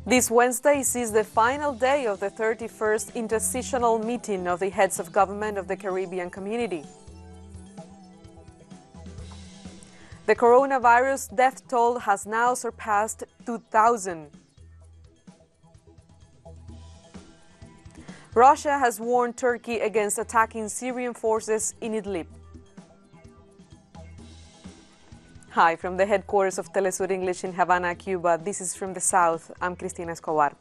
This Wednesday sees the final day of the 31st Intersessional meeting of the heads of government of the Caribbean community. The coronavirus death toll has now surpassed 2,000. Russia has warned Turkey against attacking Syrian forces in Idlib. Hi, from the headquarters of Telesur English in Havana, Cuba. This is From the South. I'm Cristina Escobar.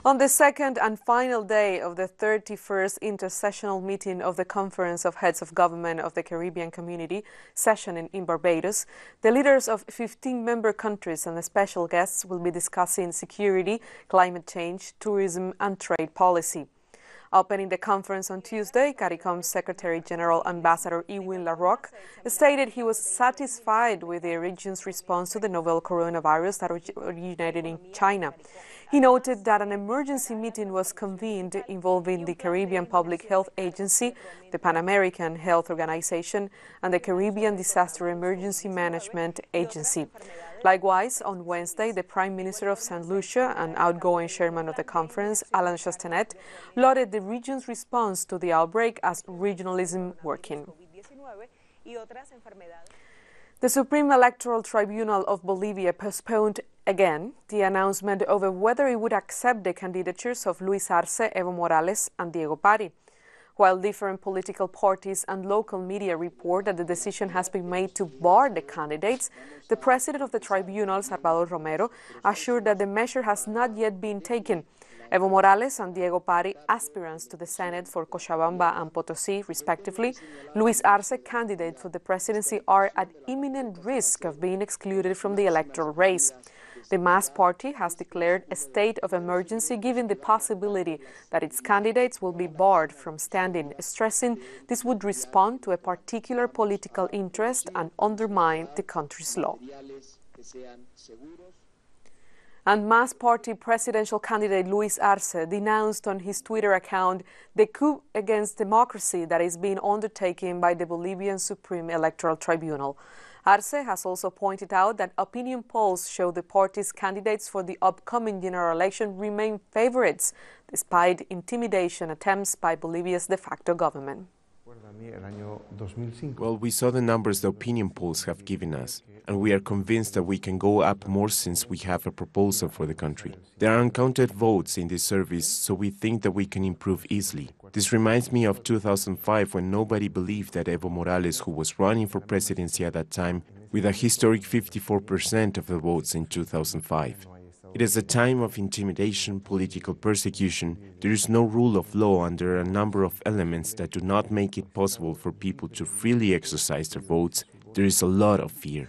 On the second and final day of the 31st Intersessional meeting of the Conference of Heads of Government of the Caribbean Community session in Barbados, the leaders of 15 member countries and the special guests will be discussing security, climate change, tourism and trade policy. Opening the conference on Tuesday, Caricom's Secretary General Ambassador Edwin Larocque stated he was satisfied with the region's response to the novel coronavirus that originated in China. He noted that an emergency meeting was convened involving the Caribbean Public Health Agency, the Pan American Health Organization, and the Caribbean Disaster Emergency Management Agency. Likewise, on Wednesday, the Prime Minister of St. Lucia and outgoing chairman of the conference, Alain Chastanet, lauded the region's response to the outbreak as regionalism working. The Supreme Electoral Tribunal of Bolivia postponed again the announcement over whether it would accept the candidatures of Luis Arce, Evo Morales and Diego Pari. While different political parties and local media report that the decision has been made to bar the candidates, the president of the tribunal, Salvador Romero, assured that the measure has not yet been taken. Evo Morales and Diego Pari, aspirants to the Senate for Cochabamba and Potosí, respectively, Luis Arce, candidate for the presidency, are at imminent risk of being excluded from the electoral race. The MAS party has declared a state of emergency, giving the possibility that its candidates will be barred from standing, stressing this would respond to a particular political interest and undermine the country's law. And MAS party presidential candidate Luis Arce denounced on his Twitter account the coup against democracy that is being undertaken by the Bolivian Supreme Electoral Tribunal. Arce has also pointed out that opinion polls show the party's candidates for the upcoming general election remain favorites, despite intimidation attempts by Bolivia's de facto government. Well, we saw the numbers the opinion polls have given us, and we are convinced that we can go up more since we have a proposal for the country. There are uncounted votes in this service, so we think that we can improve easily. This reminds me of 2005, when nobody believed that Evo Morales, who was running for presidency at that time, with a historic 54% of the votes in 2005. It is a time of intimidation, political persecution. There is no rule of law, and there are a number of elements that do not make it possible for people to freely exercise their votes. There is a lot of fear.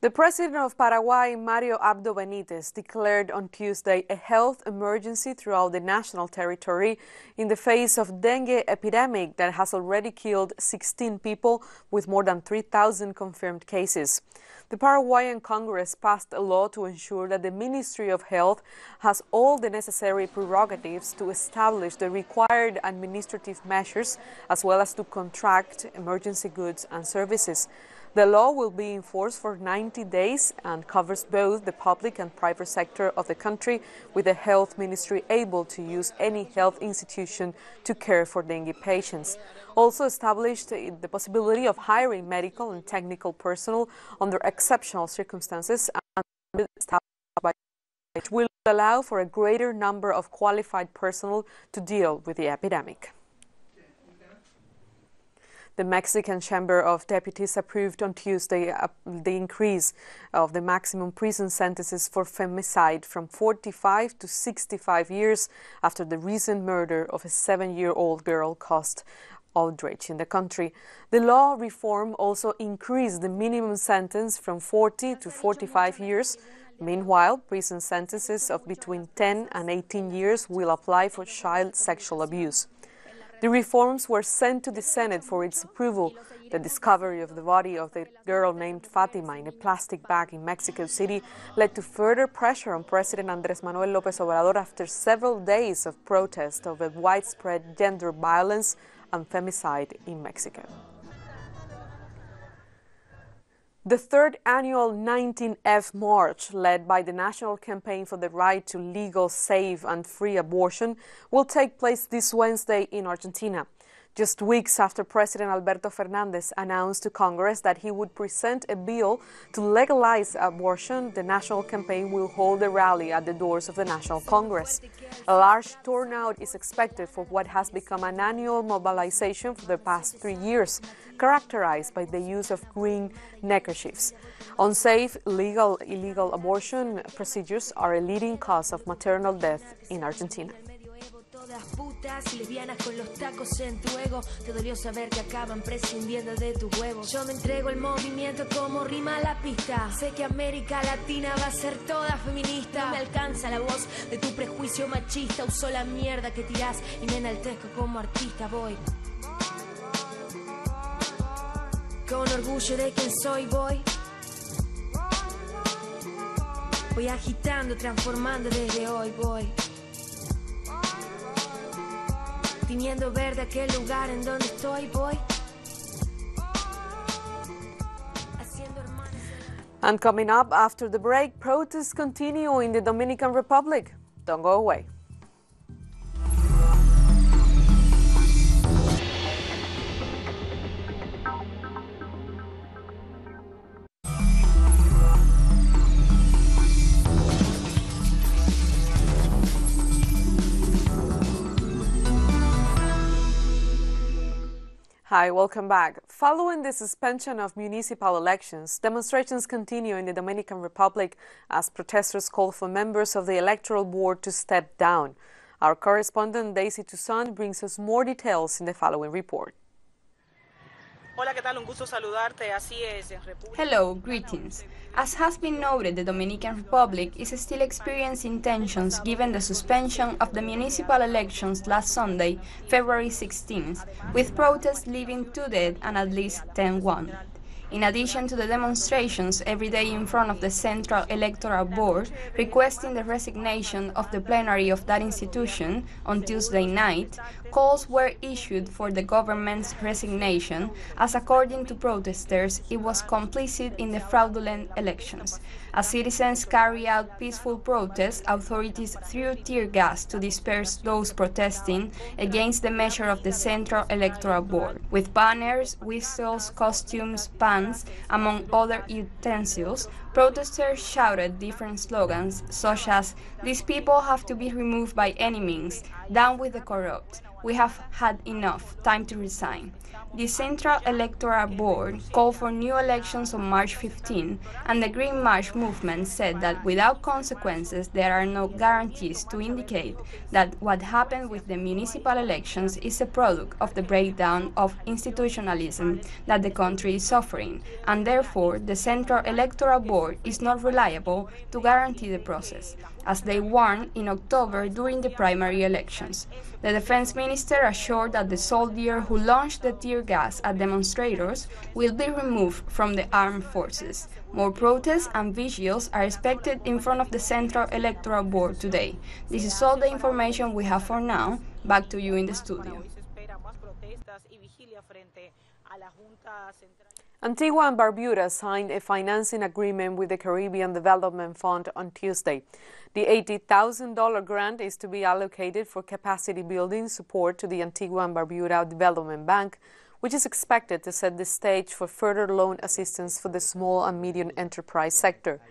The president of Paraguay, Mario Abdo Benitez, declared on Tuesday a health emergency throughout the national territory in the face of dengue epidemic that has already killed 16 people with more than 3,000 confirmed cases. The Paraguayan Congress passed a law to ensure that the Ministry of Health has all the necessary prerogatives to establish the required administrative measures as well as to contract emergency goods and services. The law will be enforced for 90 days and covers both the public and private sector of the country, with the health ministry able to use any health institution to care for dengue patients. Also established the possibility of hiring medical and technical personnel under exceptional circumstances, and which will allow for a greater number of qualified personnel to deal with the epidemic. The Mexican Chamber of Deputies approved on Tuesday the increase of the maximum prison sentences for femicide from 45 to 65 years after the recent murder of a 7-year-old girl caused outrage in the country. The law reform also increased the minimum sentence from 40 to 45 years. Meanwhile, prison sentences of between 10 and 18 years will apply for child sexual abuse. The reforms were sent to the Senate for its approval. The discovery of the body of the girl named Fatima in a plastic bag in Mexico City led to further pressure on President Andrés Manuel López Obrador after several days of protest over widespread gender violence and femicide in Mexico. The third annual 19F March, led by the National Campaign for the Right to Legal, Safe and Free Abortion, will take place this Wednesday in Argentina. Just weeks after President Alberto Fernández announced to Congress that he would present a bill to legalize abortion, the National Campaign will hold a rally at the doors of the National Congress. A large turnout is expected for what has become an annual mobilization for the past 3 years, characterized by the use of green neckerchiefs. Unsafe, illegal abortion procedures are a leading cause of maternal death in Argentina. Todas putas, lesbianas con los tacos en tu ego. Te dolió saber que acaban prescindiendo de tus huevos. Yo me entrego el movimiento como rima la pista. Sé que América Latina va a ser toda feminista. No me alcanza la voz de tu prejuicio machista. Uso la mierda que tirás y me enaltezco como artista. Voy con orgullo de quien soy, voy agitando, transformando desde hoy, voy tiñendo verde aquel lugar en donde estoy, voy. And coming up after the break, protests continue in the Dominican Republic. Don't go away. Hi, welcome back. Following the suspension of municipal elections, demonstrations continue in the Dominican Republic as protesters call for members of the Electoral Board to step down. Our correspondent Daisy Toussaint brings us more details in the following report. Hola, ¿qué tal? Un gusto saludarte. Así es, en República. Hello, greetings. As has been noted, the Dominican Republic is still experiencing tensions given the suspension of the municipal elections last Sunday, February 16th, with protests leaving 2 dead and at least 10 wounded. In addition to the demonstrations every day in front of the Central Electoral Board requesting the resignation of the plenary of that institution on Tuesday night, calls were issued for the government's resignation as, according to protesters, it was complicit in the fraudulent elections. As citizens carry out peaceful protests, authorities threw tear gas to disperse those protesting against the measure of the Central Electoral Board. With banners, whistles, costumes, pans, among other utensils, protesters shouted different slogans such as, "These people have to be removed by any means," "Down with the corrupt," "We have had enough, time to resign." The Central Electoral Board called for new elections on March 15, and the Green March movement said that without consequences there are no guarantees to indicate that what happened with the municipal elections is a product of the breakdown of institutionalism that the country is suffering, and therefore the Central Electoral Board is not reliable to guarantee the process, as they warned in October during the primary elections. The defense minister assured that the soldier who launched the tear gas at demonstrators will be removed from the armed forces. More protests and vigils are expected in front of the Central Electoral Board today. This is all the information we have for now. Back to you in the studio. Antigua and Barbuda signed a financing agreement with the Caribbean Development Fund on Tuesday. The $80,000 grant is to be allocated for capacity building support to the Antigua and Barbuda Development Bank, which is expected to set the stage for further loan assistance for the small and medium enterprise sector.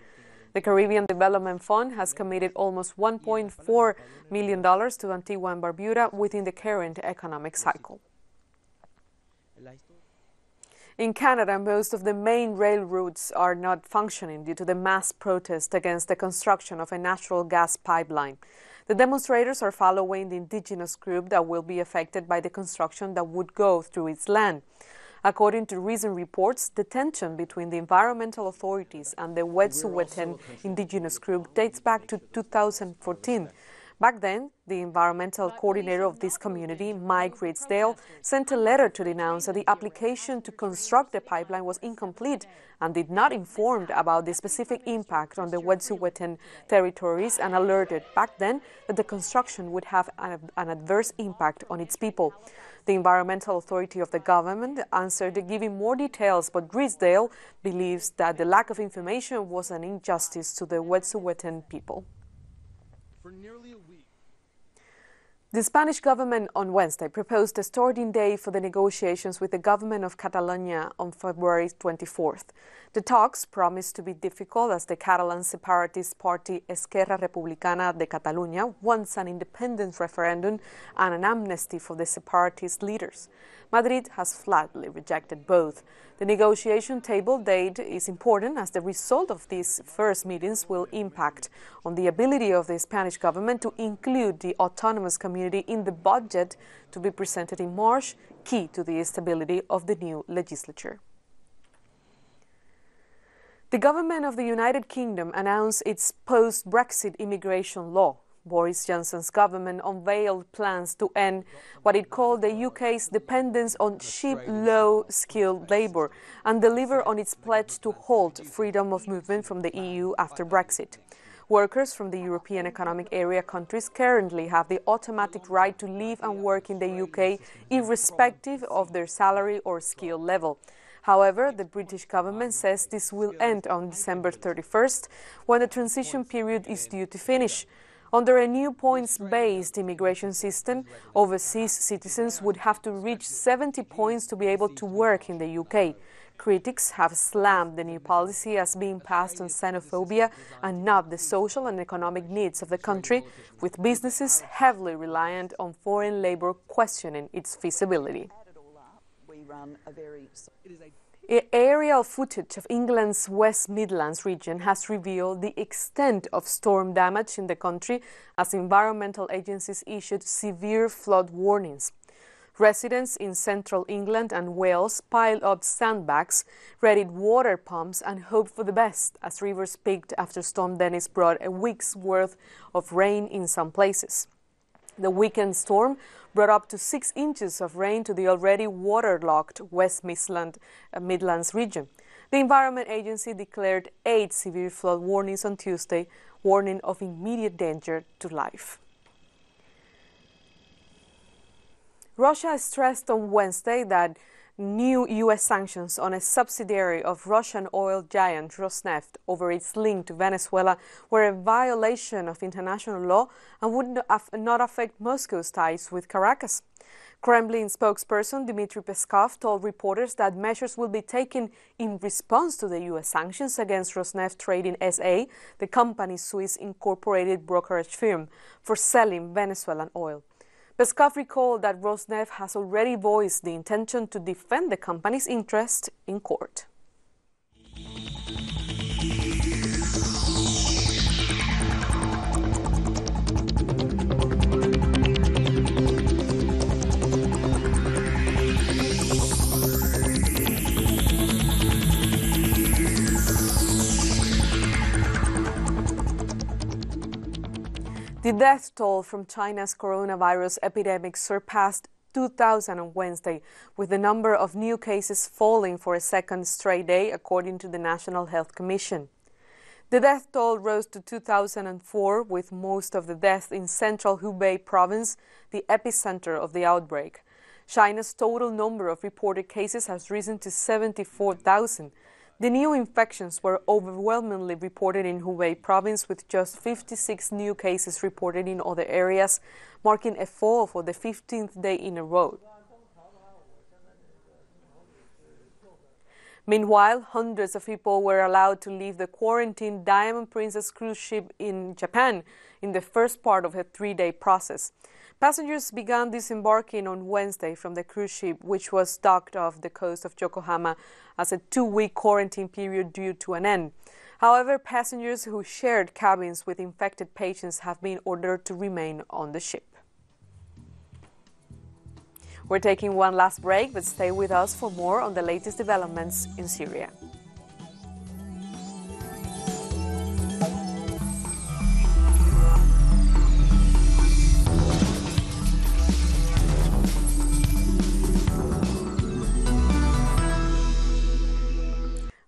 The Caribbean Development Fund has committed almost $1.4 million to Antigua and Barbuda within the current economic cycle. In Canada, most of the main rail routes are not functioning due to the mass protest against the construction of a natural gas pipeline. The demonstrators are following the indigenous group that will be affected by the construction that would go through its land. According to recent reports, the tension between the environmental authorities and the Wet'suwet'en indigenous group dates back to 2014. Back then, the environmental coordinator of this community, Mike Ridsdale, sent a letter to denounce that the application to construct the pipeline was incomplete and did not inform about the specific impact on the Wet'suwet'en territories, and alerted back then that the construction would have an adverse impact on its people. The environmental authority of the government answered giving more details, but Ridsdale believes that the lack of information was an injustice to the Wet'suwet'en people. For nearly a week. The Spanish government on Wednesday proposed a starting day for the negotiations with the government of Catalonia on February 24th. The talks promised to be difficult as the Catalan separatist party Esquerra Republicana de Catalunya wants an independence referendum and an amnesty for the separatist leaders. Madrid has flatly rejected both. The negotiation table date is important as the result of these first meetings will impact on the ability of the Spanish government to include the autonomous community in the budget to be presented in March, key to the stability of the new legislature. The government of the United Kingdom announced its post-Brexit immigration law. Boris Johnson's government unveiled plans to end what it called the UK's dependence on cheap, low-skilled labour and deliver on its pledge to halt freedom of movement from the EU after Brexit. Workers from the European Economic Area countries currently have the automatic right to live and work in the UK irrespective of their salary or skill level. However, the British government says this will end on December 31st, when the transition period is due to finish. Under a new points-based immigration system, overseas citizens would have to reach 70 points to be able to work in the UK. Critics have slammed the new policy as being passed on xenophobia and not the social and economic needs of the country, with businesses heavily reliant on foreign labour questioning its feasibility. Aerial footage of England's West Midlands region has revealed the extent of storm damage in the country as environmental agencies issued severe flood warnings. Residents in central England and Wales piled up sandbags, readied water pumps and hoped for the best as rivers peaked after Storm Dennis brought a week's worth of rain in some places. The weekend storm brought up to 6 inches of rain to the already waterlogged West Midlands region. The Environment Agency declared 8 severe flood warnings on Tuesday, warning of immediate danger to life. Russia stressed on Wednesday that new U.S. sanctions on a subsidiary of Russian oil giant Rosneft over its link to Venezuela were a violation of international law and would not affect Moscow's ties with Caracas. Kremlin spokesperson Dmitry Peskov told reporters that measures will be taken in response to the U.S. sanctions against Rosneft Trading S.A., the company's Swiss incorporated brokerage firm, for selling Venezuelan oil. Peskov recalled that Rosneft has already voiced the intention to defend the company's interest in court. The death toll from China's coronavirus epidemic surpassed 2,000 on Wednesday, with the number of new cases falling for a second straight day, according to the National Health Commission. The death toll rose to 2,004, with most of the deaths in central Hubei province, the epicenter of the outbreak. China's total number of reported cases has risen to 74,000. The new infections were overwhelmingly reported in Hubei province, with just 56 new cases reported in other areas, marking a fall for the 15th day in a row. Meanwhile, hundreds of people were allowed to leave the quarantined Diamond Princess cruise ship in Japan in the first part of a 3-day process. Passengers began disembarking on Wednesday from the cruise ship, which was docked off the coast of Yokohama as a 2-week quarantine period due to an end. However, passengers who shared cabins with infected patients have been ordered to remain on the ship. We're taking one last break, but stay with us for more on the latest developments in Syria.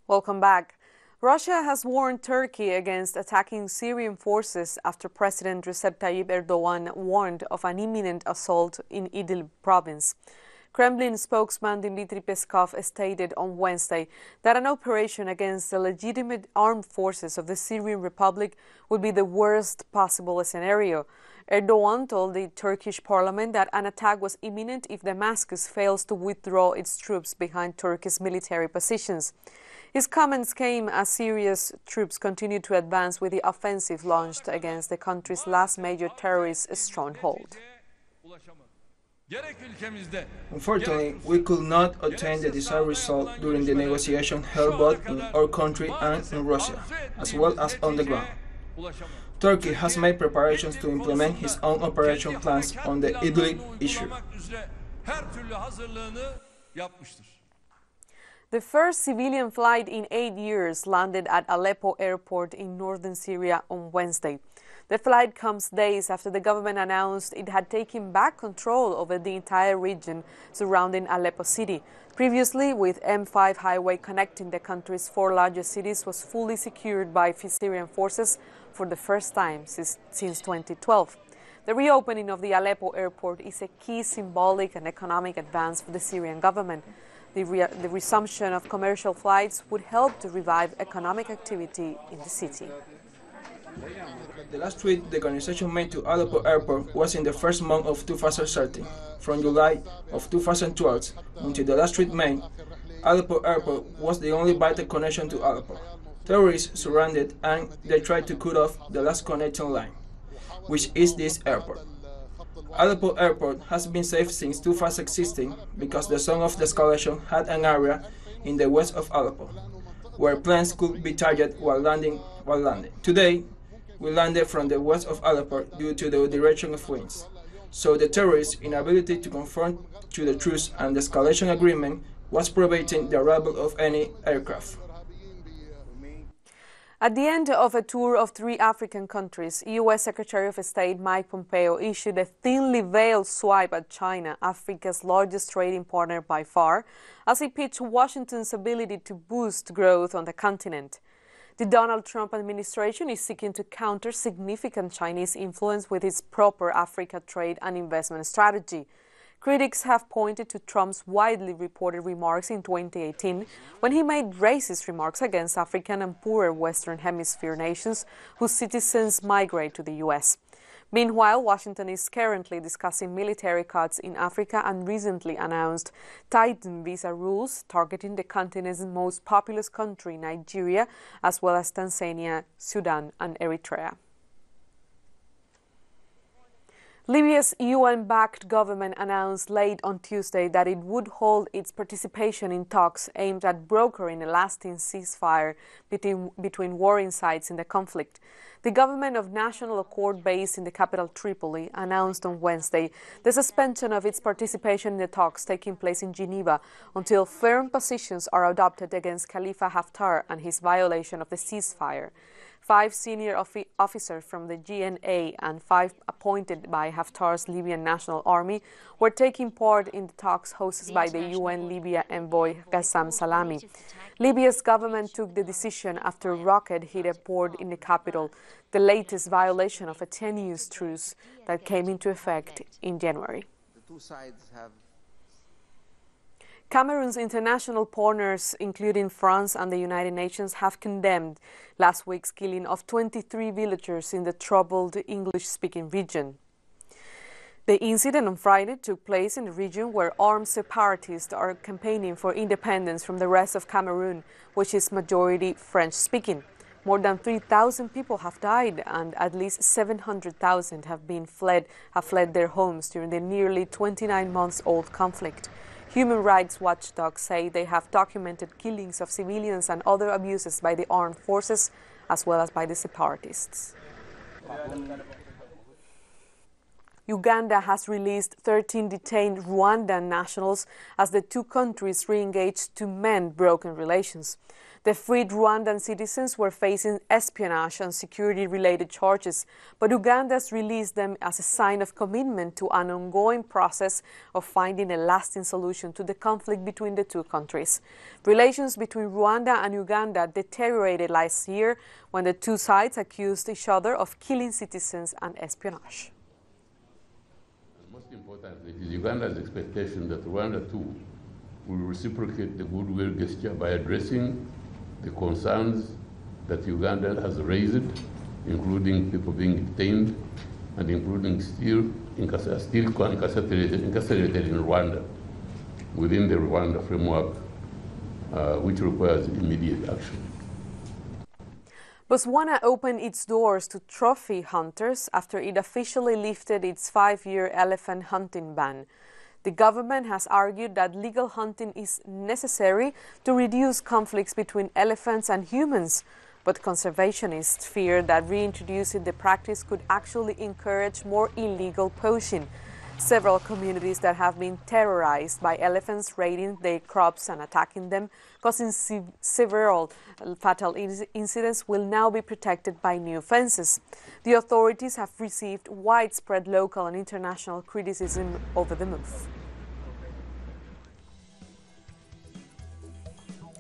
Welcome back. Russia has warned Turkey against attacking Syrian forces after President Recep Tayyip Erdogan warned of an imminent assault in Idlib province. Kremlin spokesman Dmitry Peskov stated on Wednesday that an operation against the legitimate armed forces of the Syrian Republic would be the worst possible scenario. Erdogan told the Turkish parliament that an attack was imminent if Damascus fails to withdraw its troops behind Turkey's military positions. His comments came as Syria's troops continue to advance with the offensive launched against the country's last major terrorist stronghold. Unfortunately, we could not obtain the desired result during the negotiation held both in our country and in Russia, as well as on the ground. Turkey has made preparations to implement its own operation plans on the Idlib issue. The first civilian flight in 8 years landed at Aleppo airport in northern Syria on Wednesday. The flight comes days after the government announced it had taken back control over the entire region surrounding Aleppo city. Previously, with M5 highway connecting the country's 4 largest cities was fully secured by Syrian forces for the first time since 2012. The reopening of the Aleppo airport is a key symbolic and economic advance for the Syrian government. The resumption of commercial flights would help to revive economic activity in the city. The last trip the organization made to Aleppo airport was in the first month of 2013. From July of 2012 until the last trip made, Aleppo airport was the only vital connection to Aleppo. Terrorists surrounded and they tried to cut off the last connecting line, which is this airport. Aleppo airport has been safe since 2016 because the zone of the escalation had an area in the west of Aleppo, where planes could be targeted while landing. Today, we landed from the west of Aleppo due to the direction of winds. So the terrorists' inability to conform to the truce and the escalation agreement was preventing the arrival of any aircraft. At the end of a tour of 3 African countries, U.S. Secretary of State Mike Pompeo issued a thinly veiled swipe at China, Africa's largest trading partner by far, as he pitched Washington's ability to boost growth on the continent. The Donald Trump administration is seeking to counter significant Chinese influence with its proper Africa trade and investment strategy. Critics have pointed to Trump's widely reported remarks in 2018 when he made racist remarks against African and poorer Western Hemisphere nations whose citizens migrate to the U.S. Meanwhile, Washington is currently discussing military cuts in Africa and recently announced tightened visa rules targeting the continent's most populous country, Nigeria, as well as Tanzania, Sudan, and Eritrea. Libya's UN-backed government announced late on Tuesday that it would hold its participation in talks aimed at brokering a lasting ceasefire between warring sides in the conflict. The Government of National Accord, based in the capital Tripoli, announced on Wednesday the suspension of its participation in the talks taking place in Geneva until firm positions are adopted against Khalifa Haftar and his violation of the ceasefire. 5 senior officers from the GNA and 5 appointed by Haftar's Libyan National Army were taking part in the talks hosted by the UN Libya envoy Qassam Salami. Libya's government took the decision after a rocket hit a port in the capital, the latest violation of a 10-year truce that came into effect in January. Cameroon's international partners, including France and the United Nations, have condemned last week's killing of 23 villagers in the troubled English-speaking region. The incident on Friday took place in the region where armed separatists are campaigning for independence from the rest of Cameroon, which is majority French-speaking. More than 3,000 people have died and at least 700,000 have fled their homes during the nearly 29-month-old conflict. Human rights watchdogs say they have documented killings of civilians and other abuses by the armed forces, as well as by the separatists. Uganda has released 13 detained Rwandan nationals as the two countries re-engaged to mend broken relations. The freed Rwandan citizens were facing espionage and security-related charges, but Uganda's released them as a sign of commitment to an ongoing process of finding a lasting solution to the conflict between the two countries. Relations between Rwanda and Uganda deteriorated last year when the two sides accused each other of killing citizens and espionage. Most importantly, it is Uganda's expectation that Rwanda too will reciprocate the goodwill gesture by addressing the concerns that Uganda has raised, including people being detained and including still incarcerated in Rwanda, within the Rwanda framework, which requires immediate action. Botswana opened its doors to trophy hunters after it officially lifted its 5-year elephant hunting ban. The government has argued that legal hunting is necessary to reduce conflicts between elephants and humans, but conservationists fear that reintroducing the practice could actually encourage more illegal poaching. Several communities that have been terrorized by elephants raiding their crops and attacking them, causing several fatal incidents, will now be protected by new fences. The authorities have received widespread local and international criticism over the move.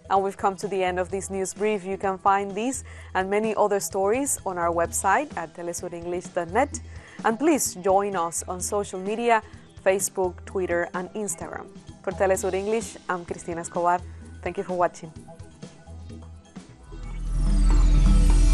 And we've come to the end of this news brief. You can find these and many other stories on our website at telesurenglish.net. And please join us on social media, Facebook, Twitter, and Instagram. For Telesur English, I'm Cristina Escobar. Thank you for watching.